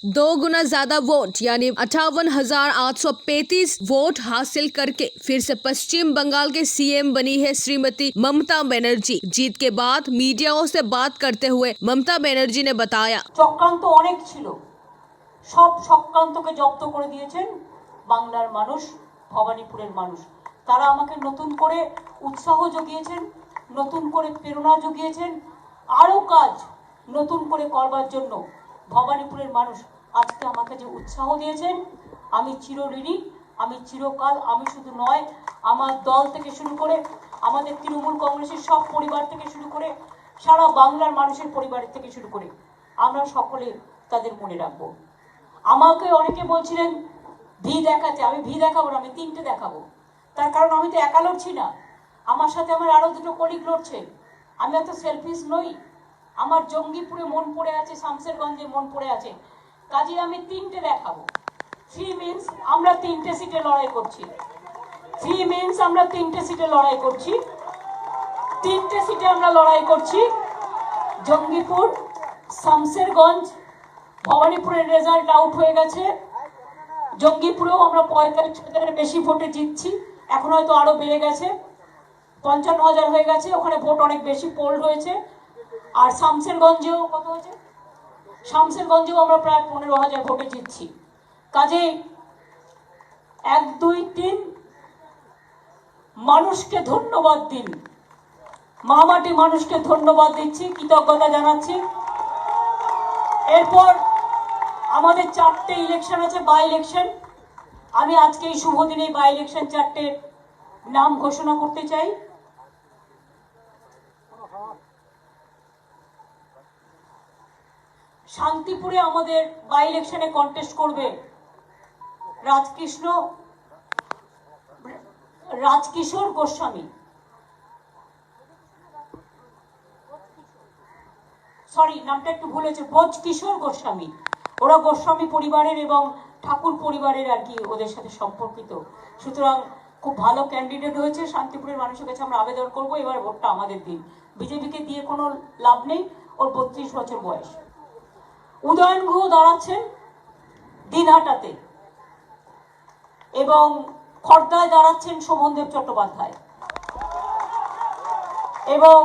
दो गुना ज्यादा वोट यानी 58,835 वोट हासिल करके फिर से पश्चिम बंगाल के सीएम बनी है श्रीमती ममता बनर्जी। जीत के बाद मीडियाओं से बात करते हुए ममता बनर्जी ने बताया, চক্রান্ত অনেক ছিল, সব চক্রান্তকে জব্দ করে দিয়েছেন বাংলার মানুষ, ভবানীপুরের মানুষ। তারা আমাকে নতুন করে উৎসাহ জুগিয়েছেন, নতুন করে প্রেরণা জুগিয়েছেন, আরো কাজ নতুন করে করবার জন্য ভবানীপুরের মানুষ আজকে আমাকে যে উৎসাহ দিয়েছেন, আমি চিরঋণী। আমি চিরকাল, আমি শুধু নয়, আমার দল থেকে শুরু করে আমাদের তৃণমূল কংগ্রেসের সব পরিবার থেকে শুরু করে সারা বাংলার মানুষের পরিবারের থেকে শুরু করে আমরা সকলে তাদের মনে রাখবো। আমাকে অনেকে বলছিলেন ভি দেখাতে, আমি ভি দেখাবো না, আমি তিনটে দেখাবো। তার কারণ আমি তো একা লড়ছি না, আমার সাথে আমার আরো দুটো কলিগ লড়ছে। আমি এত সেলফিশ নই, আমার জঙ্গিপুরে মন পড়ে আছে, শামসেরগঞ্জে মন পড়ে আছে, কাজে আমি তিনটে দেখাবো। থ্রি মিনস আমরা তিনটে সিটে লড়াই করছি, থ্রি মিনস আমরা তিনটে সিটে লড়াই করছি, তিনটে সিটে আমরা লড়াই করছি। জঙ্গিপুর, শামসেরগঞ্জ, ভবানীপুরের রেজাল্ট আউট হয়ে গেছে। জঙ্গিপুরেও আমরা 45,000-এর বেশি ভোটে জিতছি, এখন হয়তো আরো বেড়ে গেছে, 55,000 হয়ে গেছে, ওখানে ভোট অনেক বেশি পোল্ড হয়েছে। আর শামসেরগঞ্জেও কত হয়েছে? শামসেরগঞ্জেও আমরা প্রায় 15,000 ভোটে জিতছি। কাজে 1, 2, 3 মানুষকে ধন্যবাদ দিন, মামাটি মানুষকে ধন্যবাদ দিচ্ছি, কৃতজ্ঞতা জানাচ্ছি। এরপর আমাদের 4টে ইলেকশন আছে, বাই ইলেকশন। আমি আজকে এই শুভ দিনে বাই ইলেকশন 4টে নাম ঘোষণা করতে চাই। শান্তিপুরে আমাদের বাই ইলেকশনে কন্টেস্ট করবে রাজকিশোর গোস্বামী, সরি নামটা একটু ভুল হয়েছে, ভোজকিশোর গোস্বামী। ওরা গোস্বামী পরিবারের এবং ঠাকুর পরিবারের আর কি ওদের সাথে সম্পর্কিত, সুতরাং খুব ভালো ক্যান্ডিডেট হয়েছে। শান্তিপুরের মানুষের কাছে আমরা আবেদন করবো এবার ভোটটা আমাদের দিন, বিজেপিকে দিয়ে কোনো লাভ নেই, ওর 32 বছর বয়স। উদয়ন গুহ দাঁড়াচ্ছেন দিনহাটাতে এবং খড়দায় দাঁড়াচ্ছেন শোভনদেব চট্টোপাধ্যায় এবং